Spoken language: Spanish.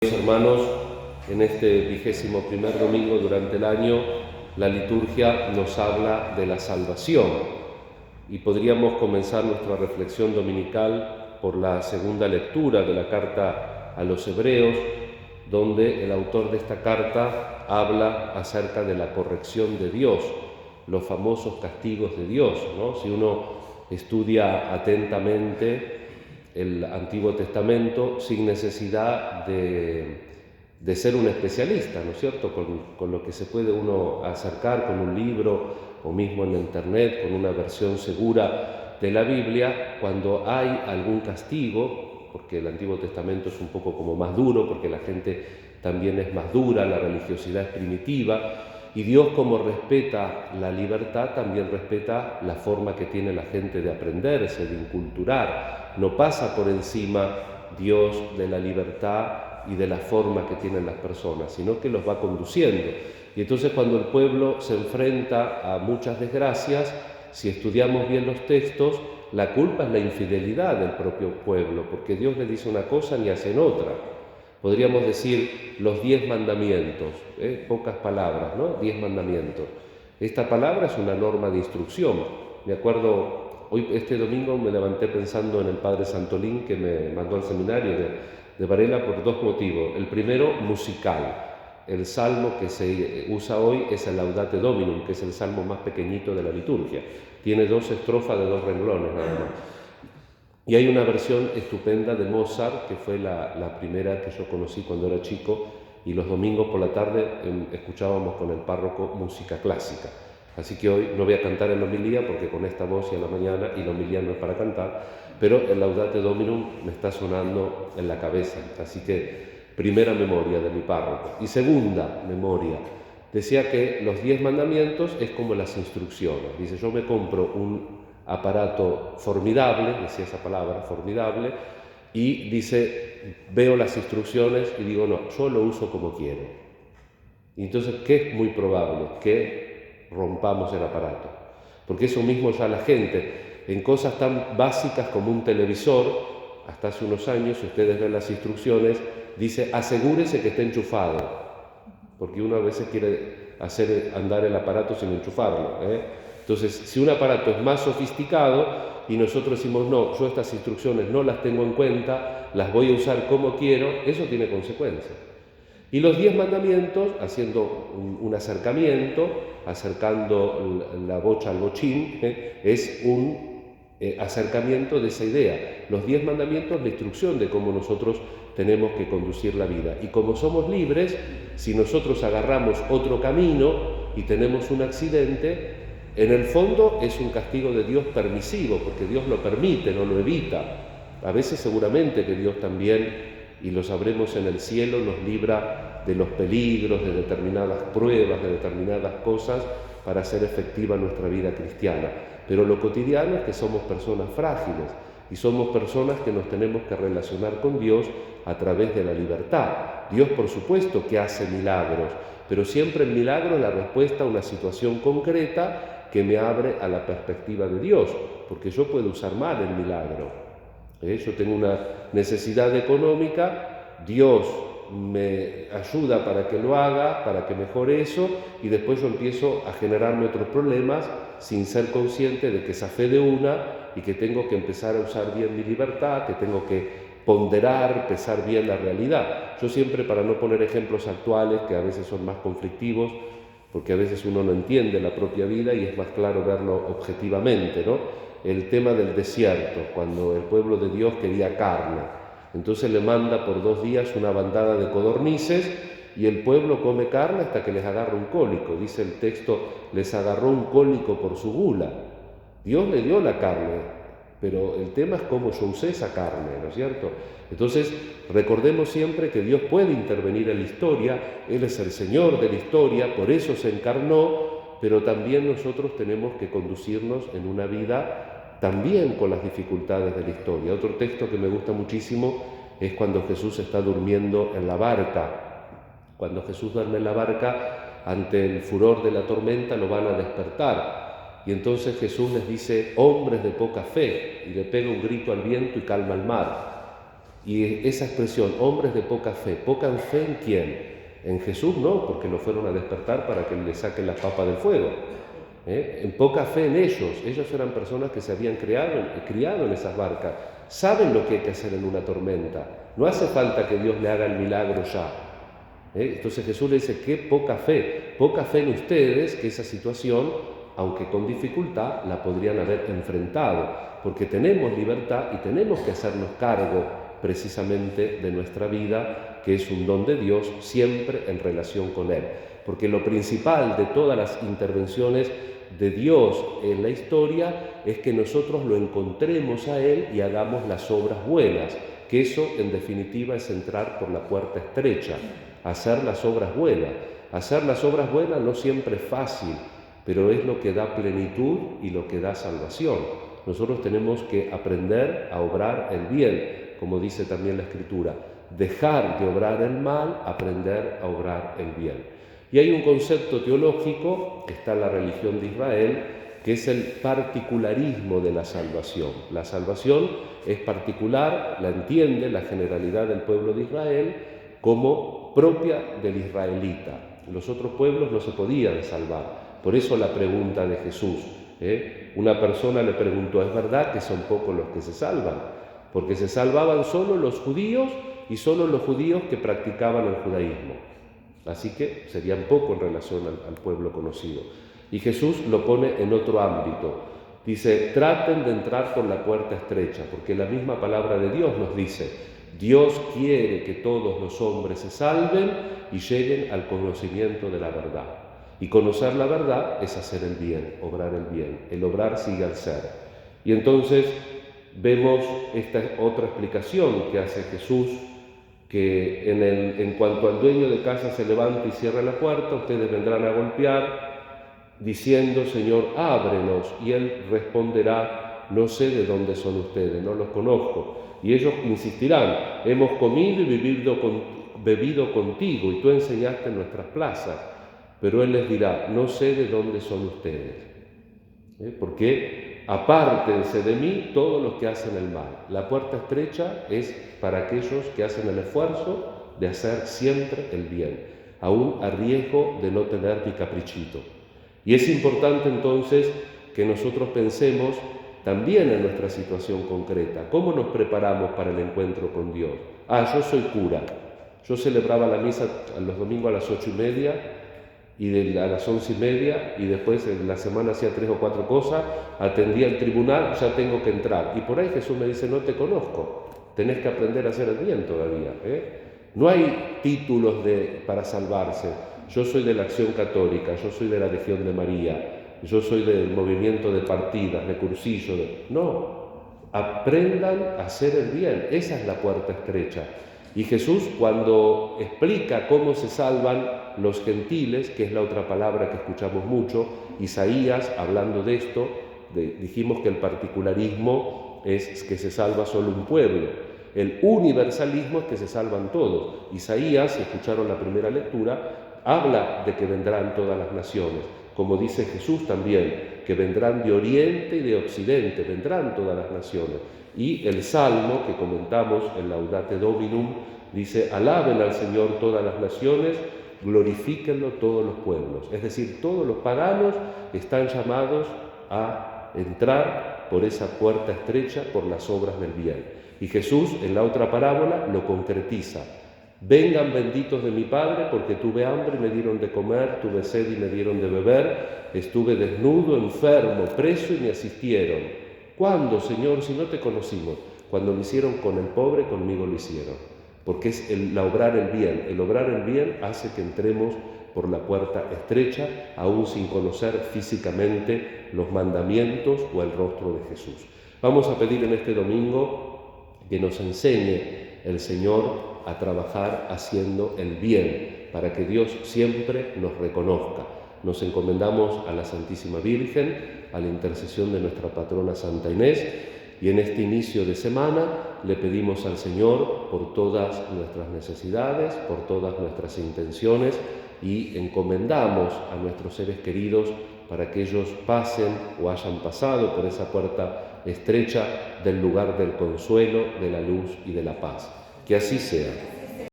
Hermanos, en este 21º domingo durante el año, la liturgia nos habla de la salvación y podríamos comenzar nuestra reflexión dominical por la segunda lectura de la carta a los Hebreos, donde el autor de esta carta habla acerca de la corrección de Dios, los famosos castigos de Dios, ¿no? Si uno estudia atentamente el Antiguo Testamento sin necesidad de ser un especialista, ¿no es cierto? Con lo que se puede uno acercar con un libro o mismo en internet, con una versión segura de la Biblia, cuando hay algún castigo, porque el Antiguo Testamento es un poco como más duro, porque la gente también es más dura, la religiosidad es primitiva, y Dios, como respeta la libertad, también respeta la forma que tiene la gente de aprenderse, de inculturar. No pasa por encima Dios de la libertad y de la forma que tienen las personas, sino que los va conduciendo. Y entonces cuando el pueblo se enfrenta a muchas desgracias, si estudiamos bien los textos, la culpa es la infidelidad del propio pueblo, porque Dios le dice una cosa y hacen otra. Podríamos decir los 10 mandamientos, pocas palabras, ¿no? 10 mandamientos. Esta palabra es una norma de instrucción. Me acuerdo, este domingo me levanté pensando en el padre Santolín, que me mandó al seminario de Varela por dos motivos. El primero, musical. El salmo que se usa hoy es el Laudate Dominum, que es el salmo más pequeñito de la liturgia. Tiene 2 estrofas de 2 renglones nada más. Y hay una versión estupenda de Mozart, que fue la primera que yo conocí cuando era chico, y los domingos por la tarde escuchábamos con el párroco música clásica. Así que hoy no voy a cantar en la homilía, porque con esta voz y a la mañana, y la homilía no es para cantar, pero el Laudate Dominum me está sonando en la cabeza. Así que primera memoria de mi párroco. Y segunda memoria, decía que los 10 mandamientos es como las instrucciones. Dice, yo me compro un aparato formidable, decía esa palabra, formidable, y dice, veo las instrucciones y digo, no, yo lo uso como quiero. Y entonces, ¿qué es muy probable? Que rompamos el aparato. Porque eso mismo ya la gente, en cosas tan básicas como un televisor, hasta hace unos años, si ustedes ven las instrucciones, dice, asegúrese que esté enchufado, porque uno a veces quiere hacer andar el aparato sin enchufarlo, Entonces, si un aparato es más sofisticado y nosotros decimos, no, yo estas instrucciones no las tengo en cuenta, las voy a usar como quiero, eso tiene consecuencias. Y los 10 mandamientos, haciendo un acercamiento, acercando la bocha al bochín, es un acercamiento de esa idea. Los 10 mandamientos, la instrucción de cómo nosotros tenemos que conducir la vida. Y como somos libres, si nosotros agarramos otro camino y tenemos un accidente, en el fondo es un castigo de Dios permisivo, porque Dios lo permite, no lo evita. A veces seguramente que Dios también, y lo sabremos en el cielo, nos libra de los peligros, de determinadas pruebas, de determinadas cosas, para hacer efectiva nuestra vida cristiana. Pero lo cotidiano es que somos personas frágiles y somos personas que nos tenemos que relacionar con Dios a través de la libertad. Dios, por supuesto, que hace milagros, pero siempre el milagro es la respuesta a una situación concreta que me abre a la perspectiva de Dios, porque yo puedo usar mal el milagro. Yo tengo una necesidad económica, Dios me ayuda para que lo haga, para que mejore eso, y después yo empiezo a generarme otros problemas sin ser consciente de que esa fe de una y que tengo que empezar a usar bien mi libertad, que tengo que ponderar, pesar bien la realidad. Yo siempre, para no poner ejemplos actuales que a veces son más conflictivos, porque a veces uno no entiende la propia vida y es más claro verlo objetivamente, ¿no? El tema del desierto, cuando el pueblo de Dios quería carne. Entonces le manda por 2 días una bandada de codornices y el pueblo come carne hasta que les agarra un cólico. Dice el texto, les agarró un cólico por su gula. Dios le dio la carne, pero el tema es cómo yo usé esa carne, ¿no es cierto? Entonces, recordemos siempre que Dios puede intervenir en la historia, Él es el Señor de la historia, por eso se encarnó, pero también nosotros tenemos que conducirnos en una vida también con las dificultades de la historia. Otro texto que me gusta muchísimo es cuando Jesús está durmiendo en la barca. Cuando Jesús duerme en la barca, ante el furor de la tormenta lo van a despertar. Y entonces Jesús les dice, hombres de poca fe, y le pega un grito al viento y calma el mar. Y esa expresión, hombres de poca fe ¿en quién? En Jesús no, porque lo fueron a despertar para que le saquen las papas del fuego. En poca fe en ellos eran personas que se habían criado en esas barcas, saben lo que hay que hacer en una tormenta, no hace falta que Dios le haga el milagro ya. Entonces Jesús le dice, qué poca fe en ustedes, que esa situación, aunque con dificultad, la podrían haber enfrentado, porque tenemos libertad y tenemos que hacernos cargo precisamente de nuestra vida, que es un don de Dios, siempre en relación con Él. Porque lo principal de todas las intervenciones de Dios en la historia es que nosotros lo encontremos a Él y hagamos las obras buenas, que eso en definitiva es entrar por la puerta estrecha, hacer las obras buenas. Hacer las obras buenas no siempre es fácil, pero es lo que da plenitud y lo que da salvación. Nosotros tenemos que aprender a obrar el bien, como dice también la Escritura, dejar de obrar el mal, aprender a obrar el bien. Y hay un concepto teológico que está en la religión de Israel, que es el particularismo de la salvación. La salvación es particular, la entiende la generalidad del pueblo de Israel como propia del israelita. Los otros pueblos no se podían salvar. Por eso la pregunta de Jesús. Una persona le preguntó, ¿es verdad que son pocos los que se salvan? Porque se salvaban solo los judíos y solo los judíos que practicaban el judaísmo. Así que serían pocos en relación al pueblo conocido. Y Jesús lo pone en otro ámbito. Dice, traten de entrar por la puerta estrecha, porque la misma palabra de Dios nos dice, Dios quiere que todos los hombres se salven y lleguen al conocimiento de la verdad. Y conocer la verdad es hacer el bien, obrar el bien. El obrar sigue al ser. Y entonces vemos esta otra explicación que hace Jesús, que en cuanto al dueño de casa se levanta y cierra la puerta, ustedes vendrán a golpear diciendo, Señor, ábrenos, y Él responderá, no sé de dónde son ustedes, no los conozco. Y ellos insistirán, hemos comido y bebido contigo, y tú enseñaste en nuestras plazas. Pero Él les dirá, no sé de dónde son ustedes, porque apártense de mí todos los que hacen el mal. La puerta estrecha es para aquellos que hacen el esfuerzo de hacer siempre el bien, aún a riesgo de no tener ni caprichito. Y es importante entonces que nosotros pensemos también en nuestra situación concreta. ¿Cómo nos preparamos para el encuentro con Dios? Yo soy cura. Yo celebraba la misa los domingos a las 8:30 y a las 11:30, y después en la semana hacía 3 o 4 cosas, atendía el tribunal, ya tengo que entrar. Y por ahí Jesús me dice, no te conozco, tenés que aprender a hacer el bien todavía. No hay títulos para salvarse. Yo soy de la Acción Católica, yo soy de la Legión de María, yo soy del movimiento de partidas, de cursillo. No, aprendan a hacer el bien, esa es la puerta estrecha. Y Jesús, cuando explica cómo se salvan los gentiles, que es la otra palabra que escuchamos mucho, Isaías, hablando de esto, dijimos que el particularismo es que se salva solo un pueblo. El universalismo es que se salvan todos. Isaías, si escucharon la primera lectura, habla de que vendrán todas las naciones. Como dice Jesús también, que vendrán de oriente y de occidente, vendrán todas las naciones. Y el Salmo que comentamos, el Laudate Dominum, dice, alaben al Señor todas las naciones, glorifíquenlo todos los pueblos. Es decir, todos los paganos están llamados a entrar por esa puerta estrecha, por las obras del bien. Y Jesús, en la otra parábola, lo concretiza. Vengan benditos de mi Padre, porque tuve hambre y me dieron de comer, tuve sed y me dieron de beber, estuve desnudo, enfermo, preso y me asistieron. ¿Cuándo, Señor, si no te conocimos? Cuando lo hicieron con el pobre, conmigo lo hicieron. Porque es el obrar el bien. El obrar el bien hace que entremos por la puerta estrecha, aún sin conocer físicamente los mandamientos o el rostro de Jesús. Vamos a pedir en este domingo que nos enseñe el Señor a trabajar haciendo el bien, para que Dios siempre nos reconozca. Nos encomendamos a la Santísima Virgen, a la intercesión de nuestra patrona Santa Inés, y en este inicio de semana le pedimos al Señor por todas nuestras necesidades, por todas nuestras intenciones, y encomendamos a nuestros seres queridos para que ellos pasen o hayan pasado por esa puerta estrecha del lugar del consuelo, de la luz y de la paz. Que así sea.